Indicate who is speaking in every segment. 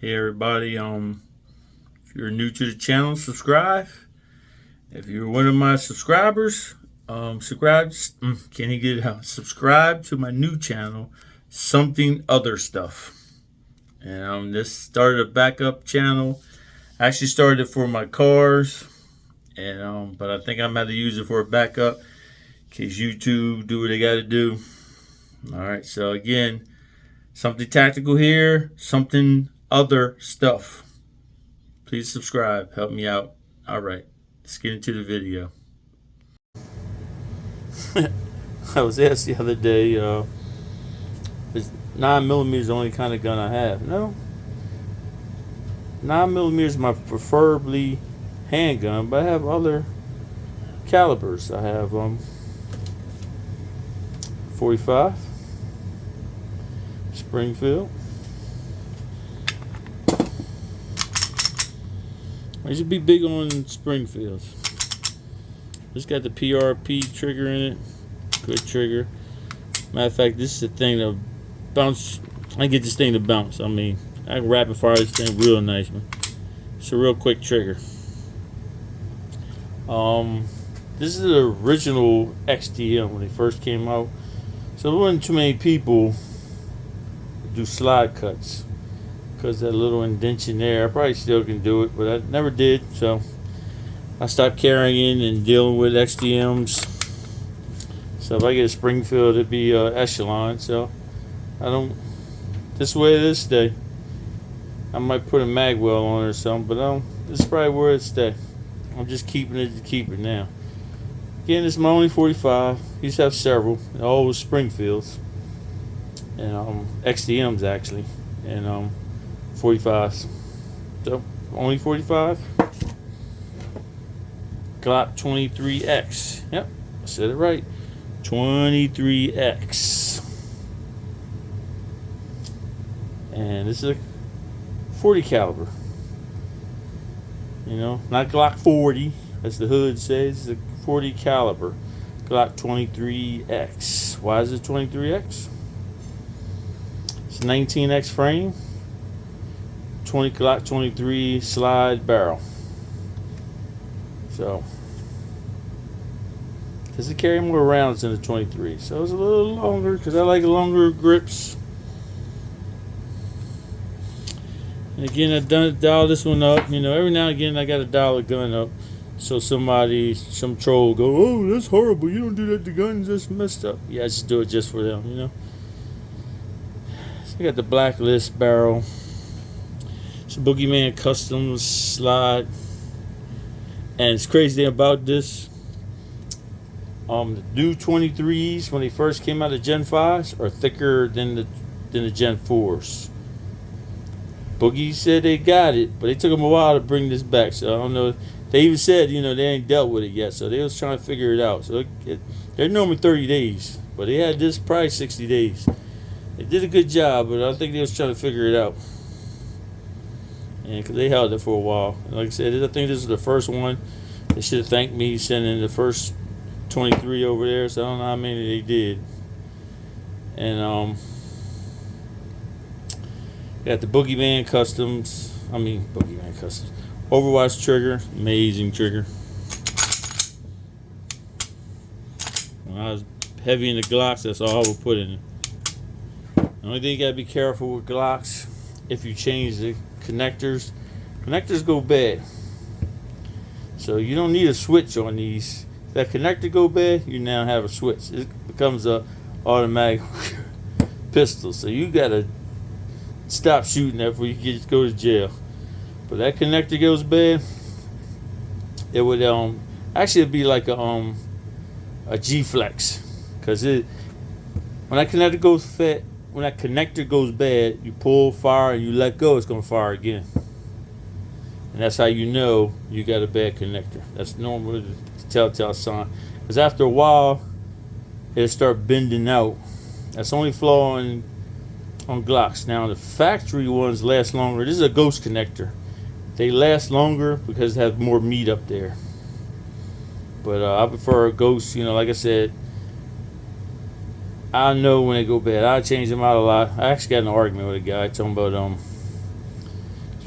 Speaker 1: Hey everybody, if you're new to the channel, subscribe. If you're one of my subscribers, can you get it out? Subscribe to my new channel, Something Other Stuff. And this started a backup channel. I actually started it for my cars, and but I think I'm about to use it for a backup in case YouTube do what they got to do. All right, so again, something tactical here, something other stuff. Please subscribe, help me out. All right, let's get into the video. I was asked the other day, is 9mm the only kind of gun I have? No, 9mm is my preferably handgun, but I have other calibers. I have 45 Springfield. I should be big on Springfields. It's got the PRP trigger in it. Good trigger. Matter of fact, this is the thing that bounce. I get this thing to bounce. I mean, I can rapid fire this thing real nice, man. It's a real quick trigger. This is the original XDM when they first came out. So there wasn't too many people do slide cuts because that little indention there. I probably still can do it, but I never did. So I stopped carrying and dealing with XDMs. So if I get a Springfield, it'd be Echelon. So I don't. This way this day, I might put a Magwell on it or something, but I don't. This is probably where it stay. I'm just keeping it to keep it now. Again, this is my only 45. Used to have several. All was Springfields and XDMs actually, and 45s. So only 45. Glock 23X. Yep, I said it right. 23X. And this is a 40 caliber. You know, not Glock 40, as the hood says. It's a 40 caliber. Glock 23X. Why is it 23X? It's a 19X frame. 20 Glock 23 slide barrel. So, because it carry more rounds than the 23, so it's a little longer because I like longer grips. And again, I've done dial this one up. You know, every now and again I got to dial a gun up, so some troll go, "Oh, that's horrible! You don't do that. The gun's just messed up." Yeah, I just do it just for them, you know. So I got the Blacklist barrel. It's a Boogeyman custom slide. And it's crazy about this. The new 23s when they first came out of Gen 5s are thicker than the Gen 4s. Boogie said they got it, but it took them a while to bring this back. So I don't know. They even said, you know, they ain't dealt with it yet. So they was trying to figure it out. So they're normally 30 days, but they had this probably 60 days. They did a good job, but I think they was trying to figure it out. And because they held it for a while. And like I said, I think this is the first one. They should have thanked me sending the first 23 over there. So I don't know how many they did. And got the Boogeyman Customs. Boogeyman Customs. Overwatch trigger. Amazing trigger. When I was heavy in the Glocks, that's all I would put in it. The only thing you gotta be careful with Glocks, if you change the connectors go bad, so you don't need a switch on these. If that connector go bad, you now have a switch. It becomes a automatic pistol, so you gotta stop shooting that before you go to jail. But that connector goes bad, it would actually it'd be like a G-Flex, because when that connector goes bad, you pull, fire, and you let go, it's going to fire again. And that's how you know you got a bad connector. That's normally the telltale sign. Because after a while, it'll start bending out. That's the only flaw on Glocks. Now, the factory ones last longer. This is a ghost connector. They last longer because it has more meat up there. But I prefer a ghost. You know, like I said, I know when they go bad. I change them out a lot. I actually got in an argument with a guy talking about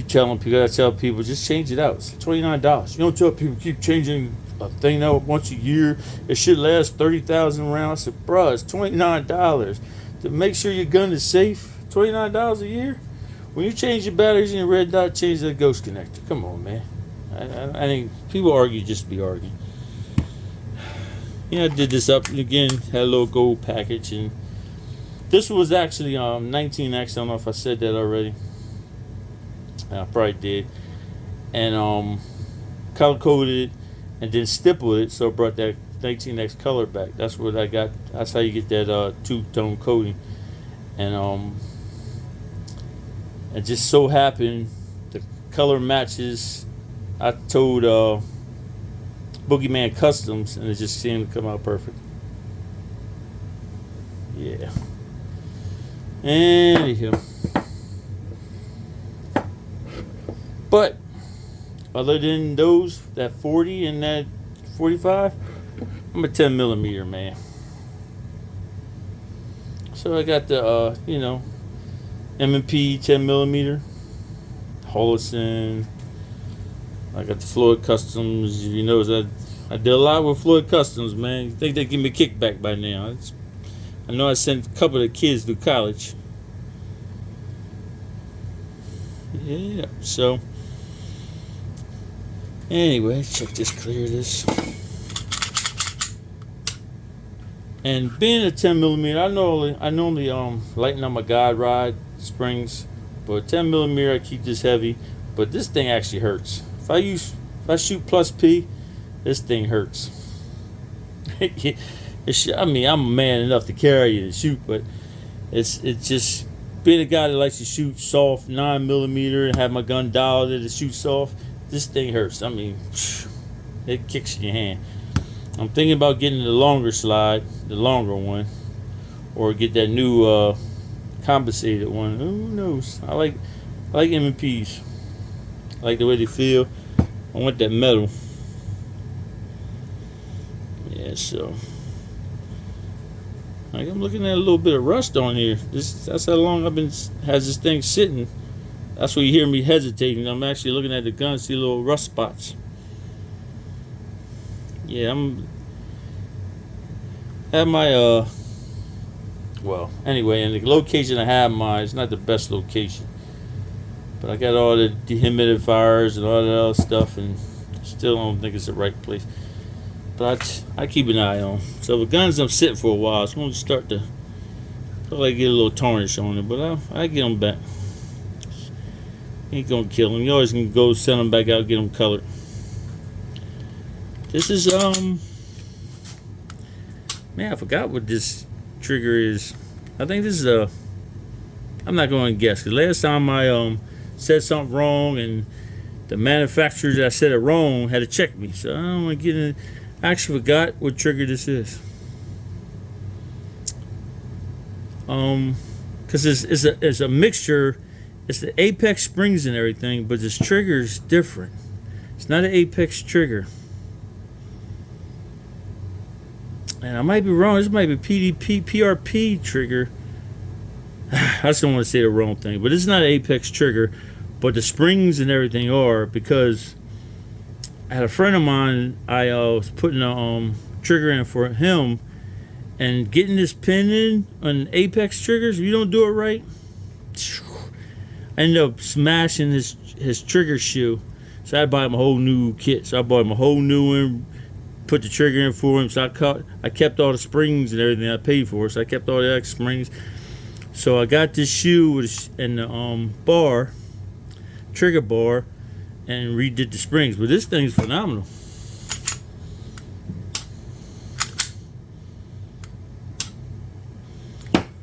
Speaker 1: gotta tell people, just change it out. It's $29. You don't tell people keep changing a thing out once a year. It should last 30,000 rounds. I said, bruh, it's $29 to make sure your gun is safe. $29 a year. When you change your batteries in your red dot, change the ghost connector. Come on, man. I think people argue just to be arguing. I did this up again. Had a little gold package, and this was actually 19X. I don't know if I said that already. I probably did. And color coded it, and then stippled it, so I brought that 19X color back. That's what I got. That's how you get that two-tone coating. And it just so happened the color matches. I told Boogeyman Customs, and it just seemed to come out perfect. Yeah. Anywho. But other than those, that 40 and that 45, I'm a 10 millimeter man. So I got the M&P 10 millimeter, Holosun. I got the Floyd Customs. You know, I did a lot with Floyd Customs, man. You think they give me a kickback by now? I know I sent a couple of kids to college. Yeah, so anyway, check this, clear this. And being a 10 millimeter, I normally lighten up my guide rod springs, but 10 millimeter I keep this heavy. But this thing actually hurts. If I shoot plus P, this thing hurts. I mean, I'm a man enough to carry it and shoot, but it's just being a guy that likes to shoot soft 9 millimeter and have my gun dialed to shoot soft. This thing hurts. I mean, it kicks in your hand. I'm thinking about getting the longer slide, the longer one, or get that new compensated one. Who knows? I like M&Ps. I like the way they feel. I want that metal. Yeah, so I'm looking at a little bit of rust on here. That's how long I've been has this thing sitting. That's why you hear me hesitating. I'm actually looking at the gun, see little rust spots. Yeah, have my well, anyway, and the location I have mine is not the best location, but I got all the dehumidifiers and all that other stuff, and still don't think it's the right place. But I keep an eye on. So the guns I'm sitting for a while, it's going to start to look like get a little tarnish on it, but I get them back. Ain't gonna kill them. You always can go send them back out, get them colored. This is man, I forgot what this trigger is. I think this is I'm not going to guess, because last time I said something wrong, and the manufacturer that said it wrong had to check me, so I don't want to get in. I actually forgot what trigger this is. Because it's a mixture. It's the Apex springs and everything, but this trigger is different. It's not an Apex trigger. And I might be wrong. This might be PDP, PRP trigger. I just don't want to say the wrong thing. But it's not an Apex trigger. But the springs and everything are, because I had a friend of mine, I was putting a trigger in for him. And getting this pin in on Apex triggers, if you don't do it right, I ended up smashing his trigger shoe. So I had to buy him a whole new kit. So I bought him a whole new one, put the trigger in for him. So I kept all the springs and everything I paid for. So I kept all the extra springs. So I got this shoe and the trigger bar, and redid the springs. But this thing's phenomenal.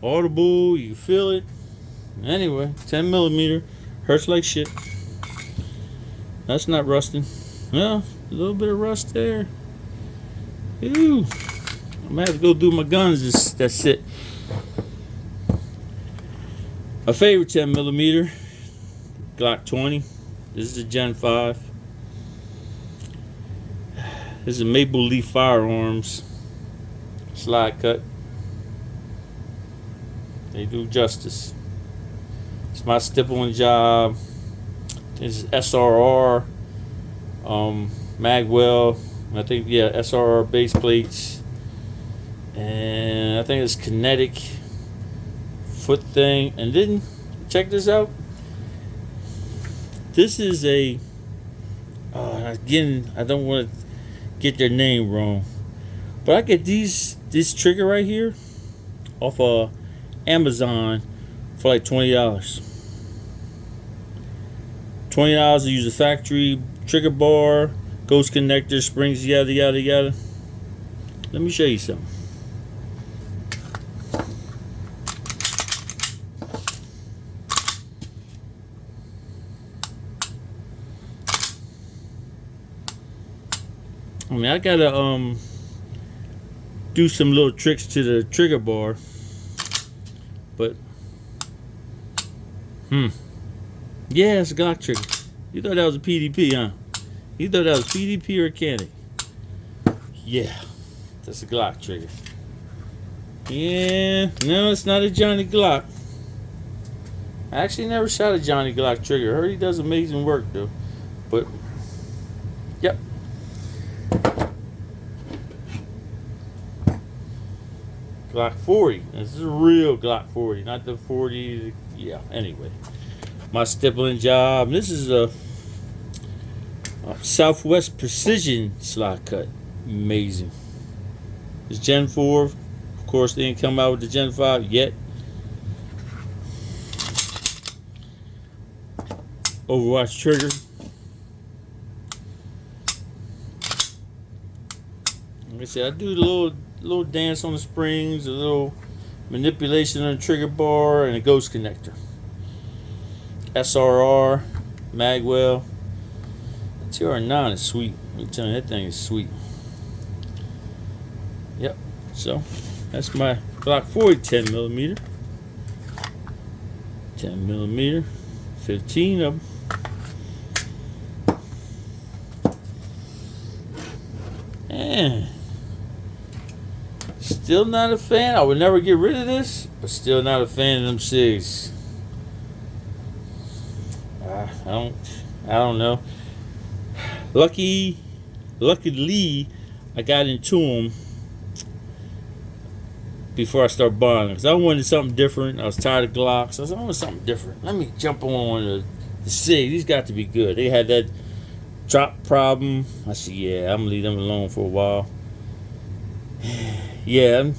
Speaker 1: Audible, you can feel it. Anyway, 10 millimeter, hurts like shit. That's not rusting. Well, a little bit of rust there. Ew. I'm gonna have to go do my guns. That's it. My favorite 10 millimeter, Glock 20. This is a Gen 5. This is Maple Leaf Firearms slide cut. They do justice. It's my stippling job. It's SRR, Magwell. I think, yeah, SRR base plates. And I think it's kinetic foot thing. And then, check this out. This is a, again, I don't want to get their name wrong, but I get this trigger right here off of Amazon for like $20. $20 to use a factory trigger bar, ghost connector, springs, yada yada yada. Let me show you something. I mean, I gotta do some little tricks to the trigger bar, but yeah, it's a Glock trigger. You thought that was a PDP, huh? You thought that was PDP or a Canik? Yeah, that's a Glock trigger. Yeah, no, it's not a Johnny Glock. I actually never shot a Johnny Glock trigger. I heard he does amazing work though. But yep. Glock 40. This is a real Glock 40, not the 40. Yeah, anyway. My stippling job. This is a Southwest Precision slot cut. Amazing. It's Gen 4. Of course, they didn't come out with the Gen 5 yet. Overwatch trigger. Like I said, I do the little dance on the springs, a little manipulation on the trigger bar, and a ghost connector. SRR, Magwell. The TR9 is sweet. I'm telling you, that thing is sweet. Yep. So that's my Glock 40 10mm. 10mm. 15 of them. And still not a fan. I would never get rid of this, but still not a fan of them SIGs. I don't know. Luckily, I got into them before I started buying them because I wanted something different. I was tired of Glocks. I was like, I want something different. Let me jump on the SIG. These got to be good. They had that drop problem. I said, yeah, I'm gonna leave them alone for a while. Yeah,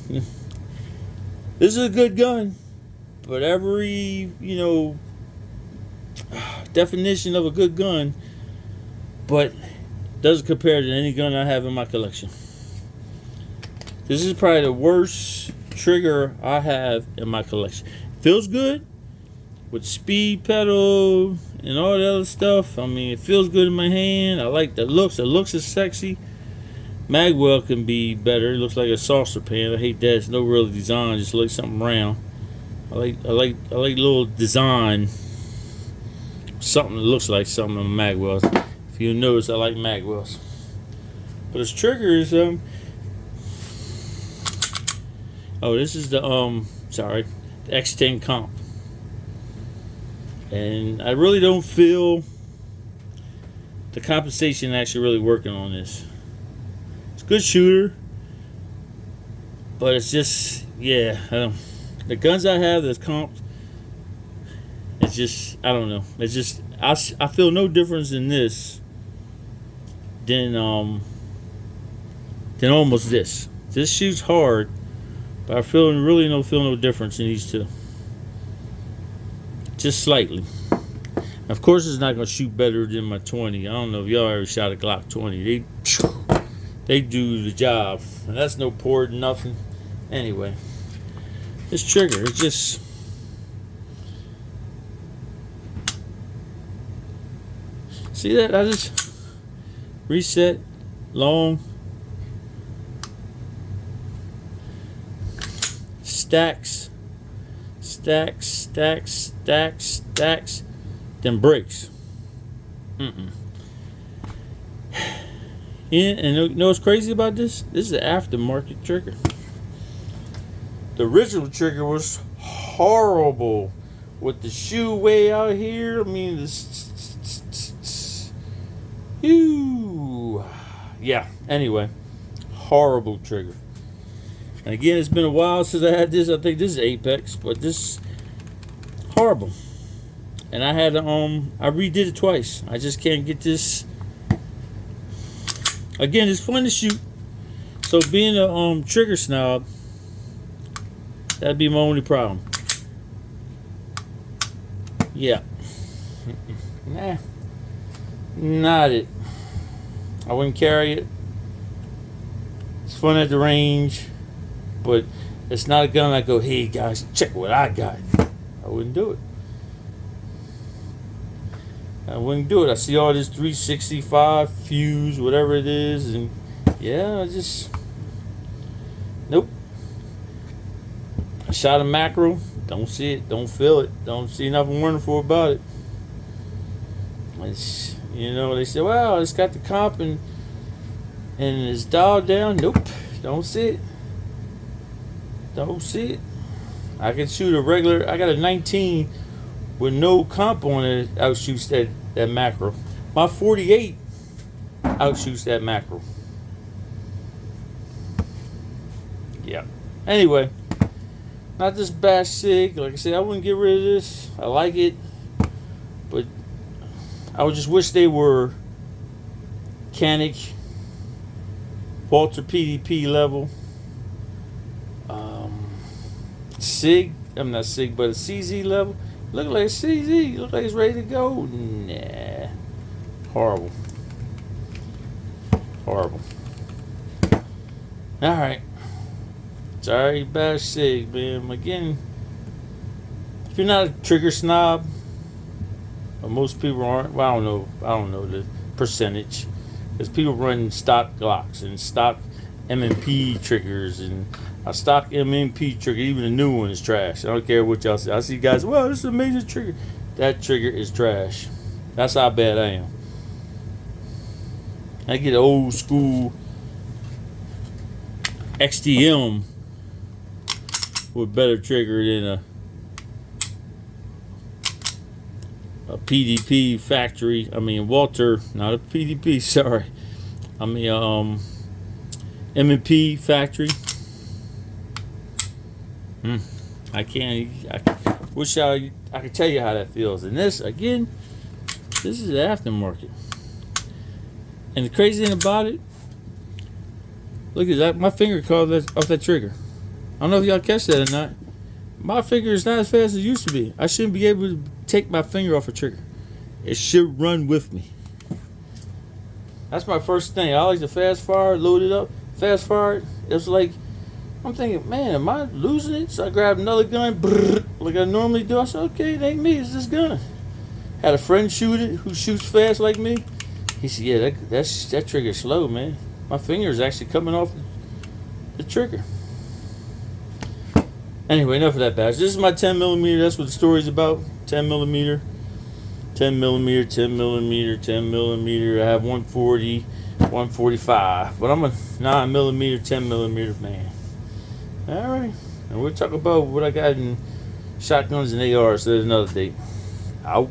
Speaker 1: this is a good gun, but every, definition of a good gun, but doesn't compare to any gun I have in my collection. This is probably the worst trigger I have in my collection. Feels good with speed pedal and all that other stuff. I mean, it feels good in my hand. I like the looks. The looks is sexy. Magwell can be better. It looks like a saucer pan. I hate that. It's no real design. Just looks something round. I like little design. Something that looks like something on Magwells. If you notice, I like Magwells. But its trigger is this is the the X10 comp. And I really don't feel the compensation actually really working on this. It's a good shooter, but it's just, yeah, the guns I have that's comped, it's just, I don't know. It's just, I feel no difference in this than almost this. This shoots hard, but I really don't feel no difference in these two. Just slightly. Of course, it's not gonna shoot better than my 20. I don't know if y'all ever shot a Glock 20. They do the job, and that's no port, nothing. Anyway, this trigger, it's just. See that? I just reset, long, stacks, then breaks. Yeah, and you know what's crazy about this? This is the aftermarket trigger. The original trigger was horrible with the shoe way out here. I mean, Whew. Yeah, anyway, horrible trigger. And again, it's been a while since I had this. I think this is Apex, but this horrible. And I had I redid it twice. I just can't get this. Again, it's fun to shoot. So being a trigger snob, that'd be my only problem. Yeah. Nah. Not it. I wouldn't carry it. It's fun at the range, but it's not a gun I go, hey guys, check what I got. I wouldn't do it. I wouldn't do it. I see all this 365 fuse, whatever it is, and yeah, I just nope. I shot a macro, don't see it, don't feel it, don't see nothing wonderful about it. It's, you know, they say, well, it's got the comp and it's dialed down. Nope, don't see it. Don't see it. I can shoot a regular. I got a 19 with no comp on it. Outshoots that macro. My 48 outshoots that macro. Yeah. Anyway, not this Bash Sig. Like I said, I wouldn't get rid of this. I like it, but I would just wish they were Canik, Walter PDP level. Sig, I'm not Sig, but a CZ level. Look like a CZ. Look like it's ready to go. Nah. Horrible. Horrible. Alright. Sorry, Bash Sig, man. Again, if you're not a trigger snob, or most people aren't, well, I don't know the percentage. Because people run stock Glocks and stock M&P triggers, and a stock M&P trigger, even the new one, is trash. I don't care what y'all say. I see guys, well, this is a major trigger. That trigger is trash. That's how bad I am. I get an old school XTM with better trigger than a PDP factory. I mean Walter, not a PDP. Sorry. I mean M&P factory. I wish I could tell you how that feels. And this, again, this is the aftermarket. And the crazy thing about it, look at that. My finger caught off that trigger. I don't know if y'all catch that or not. My finger is not as fast as it used to be. I shouldn't be able to take my finger off a trigger. It should run with me. That's my first thing. I like to fast fire, load it up, fast fire it. It's like, I'm thinking, man, am I losing it? So I grabbed another gun, like I normally do. I said, okay, it ain't me, it's this gun. Had a friend shoot it who shoots fast like me. He said, yeah, that trigger's slow, man. My finger is actually coming off the trigger. Anyway, enough of that bash. This is my 10 millimeter. That's what the story's about. 10 millimeter, 10 millimeter, 10 millimeter, 10 millimeter. I have 140, 145, but I'm a 9 millimeter, 10 millimeter man. All right, and we'll talk about what I got in shotguns and ARs at another date. Out.